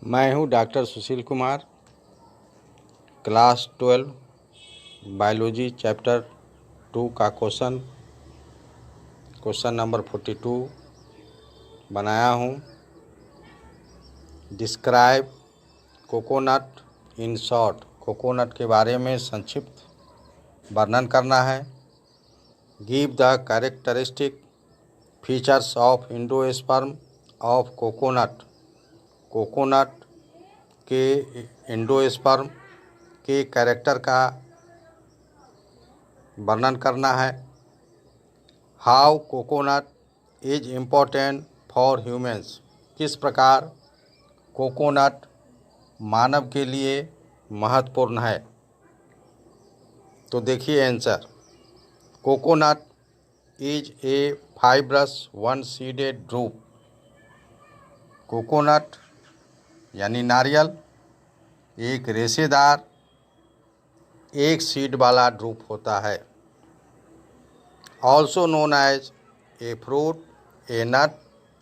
मैं हूं doctor Sushil Kumar. Class 12 biology chapter 2 का क्वेश्चन नंबर 42 बनाया हूं। Describe coconut in short. Coconut के बारे में संक्षिप्त वर्णन करना है। Give the characteristic features of endosperm of coconut. Coconut के एंडोस्पर्म के कैरेक्टर का वर्णन करना है। How coconut is important for humans. किस प्रकार कोकोनट मानव के लिए महत्वपूर्ण है। तो देखिए answer. Coconut is a fibrous one seeded drupe. Coconut यानी नारियल एक रेशेदार एक सीड वाला ड्रूप होता है। Also known as a fruit, a nut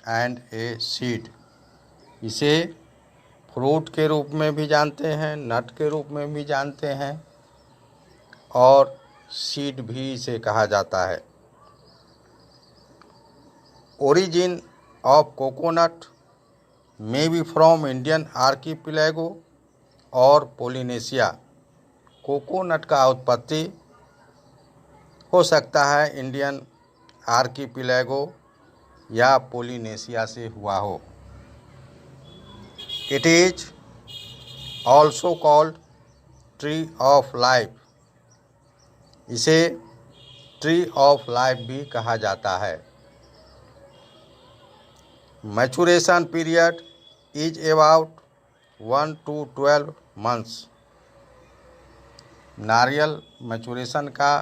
and a seed. इसे फ्रूट के रूप में भी जानते हैं, नट के रूप में भी जानते हैं और सीड भी इसे कहा जाता है। Origin of coconut may be from Indian archipelago और पोलिनेशिया। कोकोनट का उत्पत्ति हो सकता है इंडियन आर्कीपिलेगो या पोलिनेशिया से हुआ हो। It is also called tree of life. इसे ट्री ऑफ लाइफ भी कहा जाता है। Maturation period is about 1 to 12 months। नारियल मैचुरेशन का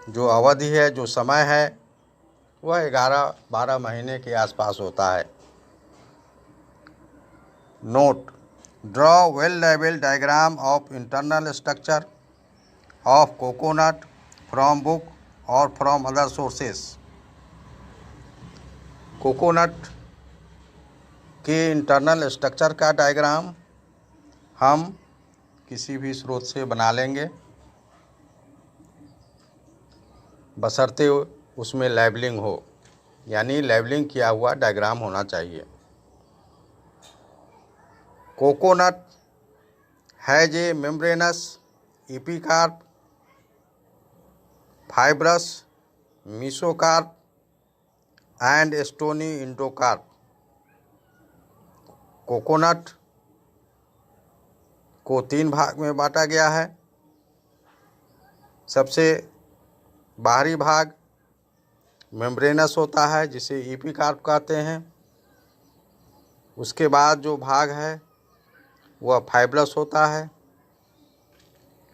जो अवधि है, जो समय है, वह 11-12 महीने के आसपास होता है। Note: draw well level diagram of internal structure of coconut from book और फ्रॉम अदर सोर्सेस। कोकोनट के इंटरनल स्ट्रक्चर का डायग्राम हम किसी भी स्रोत से बना लेंगे, बशर्ते उसमें लेबलिंग हो, यानी लेबलिंग किया हुआ डायग्राम होना चाहिए। Coconut has a membranes epicarp, fibrous mesocarp and stony endocarp. Coconut को 3 भाग में बांटा गया है। सबसे बाहरी भाग मेम्ब्रेनस होता है, जिसे एपिकार्प कहते हैं। उसके बाद जो भाग है वह फाइब्रस होता है,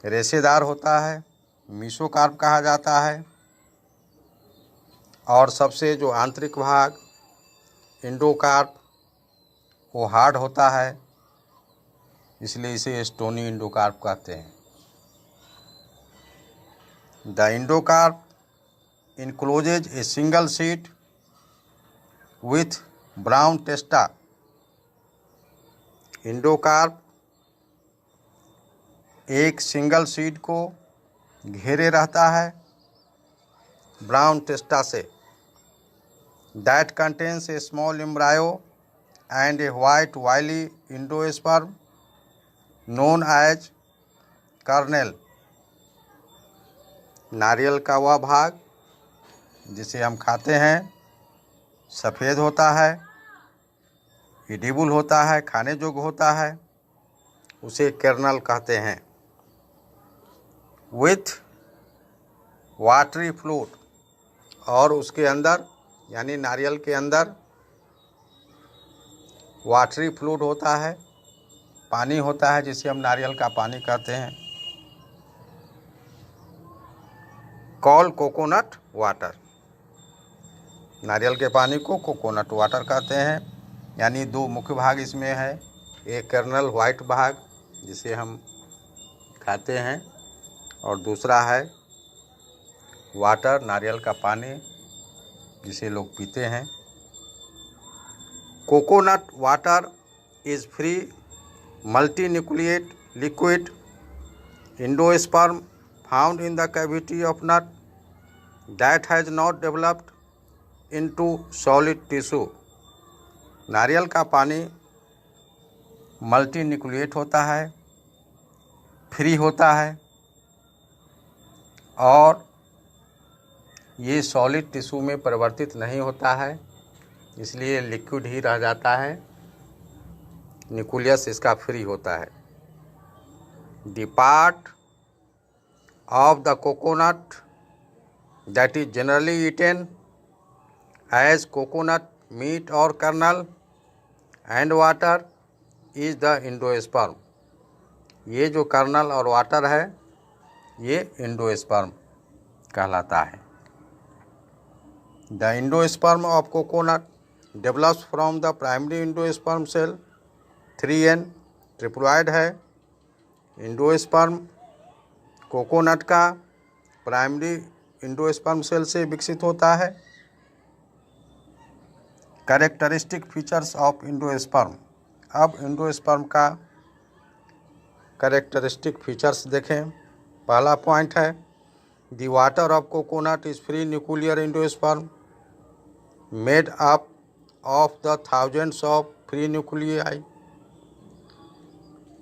रेशेदार होता है, मेसोकार्प कहा जाता है। और सबसे जो आंतरिक भाग इंडोकार्प, वो हार्ड होता है, इसलिए इसे स्टोनी इंडोकार्प कहते हैं। The endocarp encloses a single seed with brown testa. Endocarp एक सिंगल सीड को घेरे रहता है ब्राउन टेस्टा से। That contains a small embryo and a white wily endosperm known as kernel। नारियल का वह भाग जिसे हम खाते हैं सफ़ेद होता है, एडिबल होता है, खाने योग्य होता है, उसे कर्नल कहते हैं। विथ वाटरी फ्लूइड, और उसके अंदर यानी नारियल के अंदर वाटरी फ्लूइड होता है, पानी होता है, जिसे हम नारियल का पानी कहते हैं। Call coconut water. नारियल के पानी को कोकोनट वाटर कहते हैं। यानी 2 मुख्य भाग इसमें है। एक कर्नल वाइट भाग जिसे हम खाते हैं, और दूसरा है वाटर, नारियल का पानी जिसे लोग पीते हैं। Coconut water is free multinucleate liquid endosperm found in the cavity of nut that has not developed into solid tissue। नारियल का पानी मल्टीन्यूक्लिएट होता है, फ्री होता है और ये सॉलिड टिश्यू में परिवर्तित नहीं होता है, इसलिए लिक्विड ही रह जाता है, न्यूक्लियस इसका फ्री होता है। The part of the coconut that is generally eaten as coconut meat और kernel and water is the endosperm. ये जो कर्नल और वाटर है ये एंडोस्पर्म कहलाता है। The endosperm of coconut develops from the primary endosperm cell 3N triploid है। Endosperm coconut का प्राइमरी एंडोस्पर्म सेल से विकसित होता है। Characteristic features of endosperm. अब एंडोस्पर्म का कैरेक्टरिस्टिक फीचर्स देखें। पहला पॉइंट है the water of coconut is free nuclear endosperm made up of the thousands of free nuclei.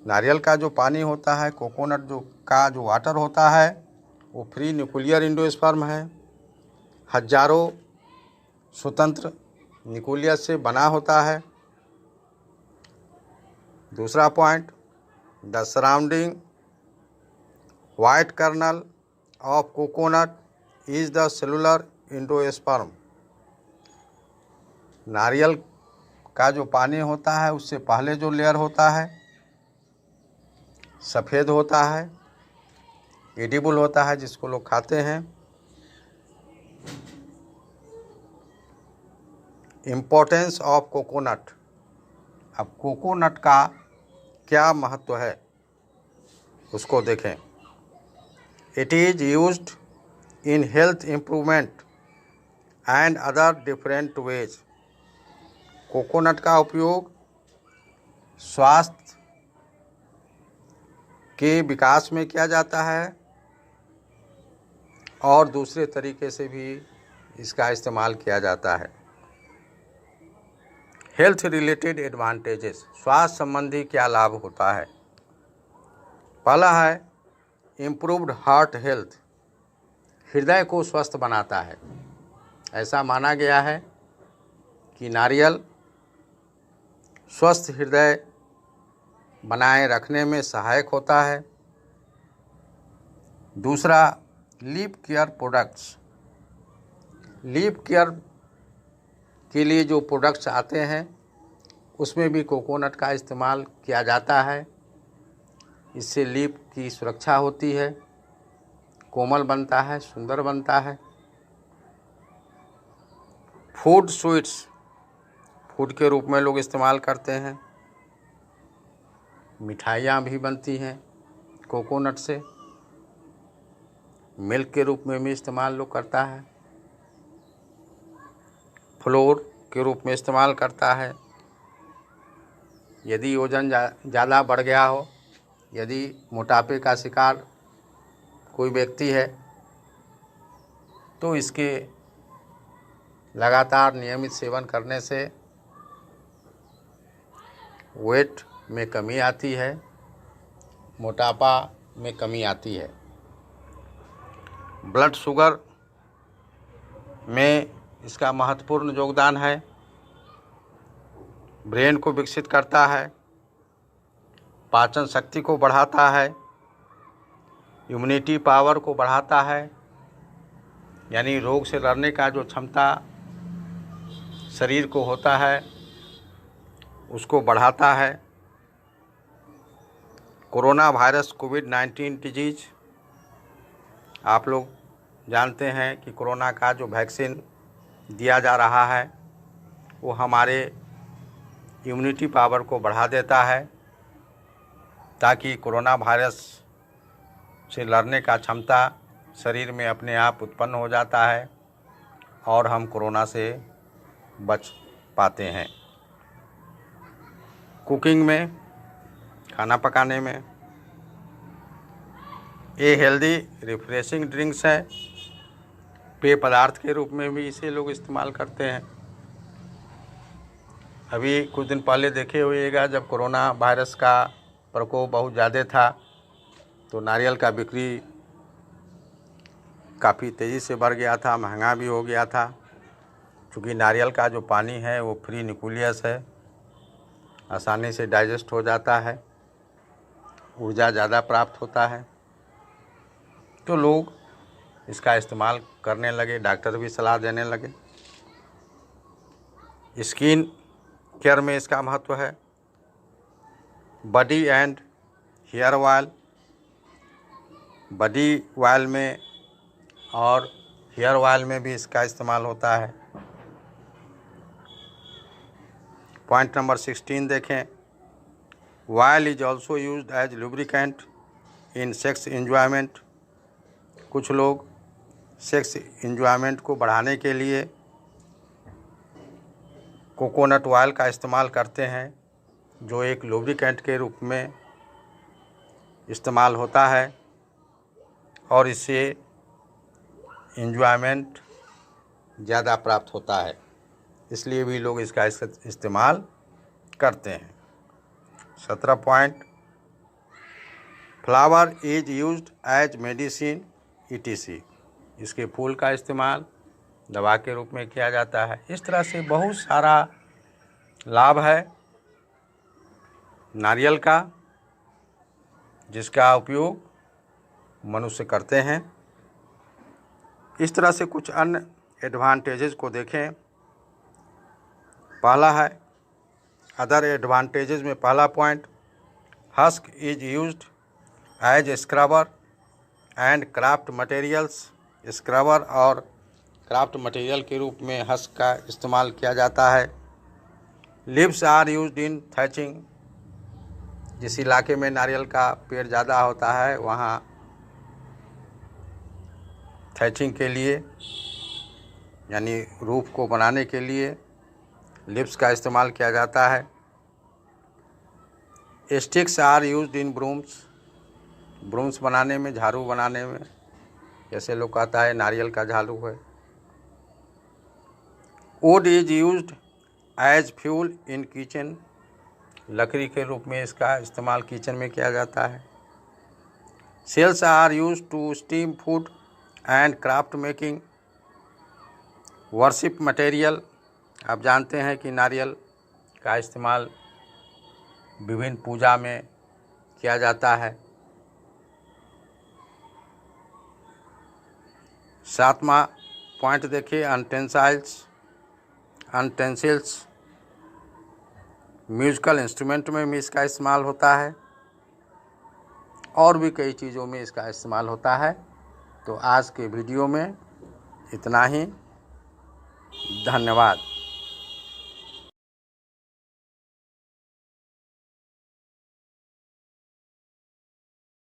नारियल का जो पानी होता है, कोकोनट जो वाटर होता है वो फ्री न्यूक्लियर एंडोस्पर्म है, हजारों स्वतंत्र न्यूक्लियस से बना होता है। दूसरा point the surrounding white kernel of coconut is the cellular endosperm. नारियल का जो पानी होता है उससे पहले जो लेयर होता है सफ़ेद होता है, एडिबल होता है, जिसको लोग खाते हैं। Importance of coconut. अब कोकोनट का क्या महत्व है उसको देखें। It is used in health improvement and other different ways. Coconut का उपयोग स्वास्थ्य के विकास में किया जाता है और दूसरे तरीके से भी इसका इस्तेमाल किया जाता है। Health related advantages. स्वास्थ्य संबंधी क्या लाभ होता है। पहला है इम्प्रूव्ड हार्ट हेल्थ। हृदय को स्वस्थ बनाता है। ऐसा माना गया है कि नारियल स्वस्थ हृदय बनाए रखने में सहायक होता है। दूसरा lip care products. Lip care के लिए जो प्रोडक्ट्स आते हैं उसमें भी कोकोनट का इस्तेमाल किया जाता है। इससे लिप की सुरक्षा होती है, कोमल बनता है, सुंदर बनता है। फूड स्वीट्स, फूड के रूप में लोग इस्तेमाल करते हैं। मिठाइयाँ भी बनती हैं कोकोनट से। मिल्क के रूप में भी इस्तेमाल लोग करता है। फ्लोर के रूप में इस्तेमाल करता है। यदि वज़न ज़्यादा बढ़ गया हो, यदि मोटापे का शिकार कोई व्यक्ति है तो इसके लगातार नियमित सेवन करने से वेट में कमी आती है, मोटापा में कमी आती है। ब्लड शुगर में इसका महत्वपूर्ण योगदान है। ब्रेन को विकसित करता है, पाचन शक्ति को बढ़ाता है, इम्यूनिटी पावर को बढ़ाता है, यानी रोग से लड़ने का जो क्षमता शरीर को होता है उसको बढ़ाता है। कोरोना वायरस कोविड-19 डिजीज़, आप लोग जानते हैं कि कोरोना का जो वैक्सीन दिया जा रहा है वो हमारे इम्यूनिटी पावर को बढ़ा देता है ताकि कोरोना वायरस से लड़ने का क्षमता शरीर में अपने आप उत्पन्न हो जाता है और हम कोरोना से बच पाते हैं। कुकिंग में, खाना पकाने में। ये हेल्दी रिफ्रेशिंग ड्रिंक्स है, पेय पदार्थ के रूप में भी इसे लोग इस्तेमाल करते हैं। अभी कुछ दिन पहले देखे होइएगा, जब कोरोना वायरस का प्रकोप बहुत ज़्यादा था तो नारियल का बिक्री काफ़ी तेज़ी से बढ़ गया था, महंगा भी हो गया था। क्योंकि नारियल का जो पानी है वो फ्री न्यूक्लियस है, आसानी से डाइजेस्ट हो जाता है, ऊर्जा ज़्यादा प्राप्त होता है, तो लोग इसका इस्तेमाल करने लगे, डॉक्टर भी सलाह देने लगे। स्किन केयर में इसका महत्व है। Body and hair oil, body oil में और हेयर ऑयल में भी इसका इस्तेमाल होता है। पॉइंट नंबर 16 देखें, oil is also used as lubricant in sex enjoyment. कुछ लोग सेक्स एंजॉयमेंट को बढ़ाने के लिए कोकोनट ऑयल का इस्तेमाल करते हैं, जो एक लुब्रिकेंट के रूप में इस्तेमाल होता है और इससे एंजॉयमेंट ज़्यादा प्राप्त होता है, इसलिए भी लोग इसका इस्तेमाल करते हैं। 17 point, flower is used as medicine ETC। इसके फूल का इस्तेमाल दवा के रूप में किया जाता है। इस तरह से बहुत सारा लाभ है नारियल का, जिसका उपयोग मनुष्य करते हैं। इस तरह से कुछ अन्य एडवांटेजेस को देखें। पहला है अदर एडवांटेजेस में पहला point, husk is used as scrubber and craft materials. Scrubber और क्राफ्ट मटेरियल के रूप में हस्क का इस्तेमाल किया जाता है। Leaves are used in thatching. जिस इलाके में नारियल का पेड़ ज़्यादा होता है वहाँ थैचिंग के लिए यानी रूफ को बनाने के लिए लीव्स का इस्तेमाल किया जाता है। Sticks are used in brooms. Brooms बनाने में, झाड़ू बनाने में, जैसे लोग कहता है नारियल का झाड़ू है। Wood is used as fuel in kitchen. लकड़ी के रूप में इसका इस्तेमाल किचन में किया जाता है। Shells are used to steam food and craft making. Worship material, आप जानते हैं कि नारियल का इस्तेमाल विभिन्न पूजा में किया जाता है। 7वां पॉइंट देखिए, अनटेंसिल्स। म्यूजिकल इंस्ट्रूमेंट में भी इसका इस्तेमाल होता है और भी कई चीज़ों में इसका इस्तेमाल होता है। तो आज के वीडियो में इतना ही। धन्यवाद।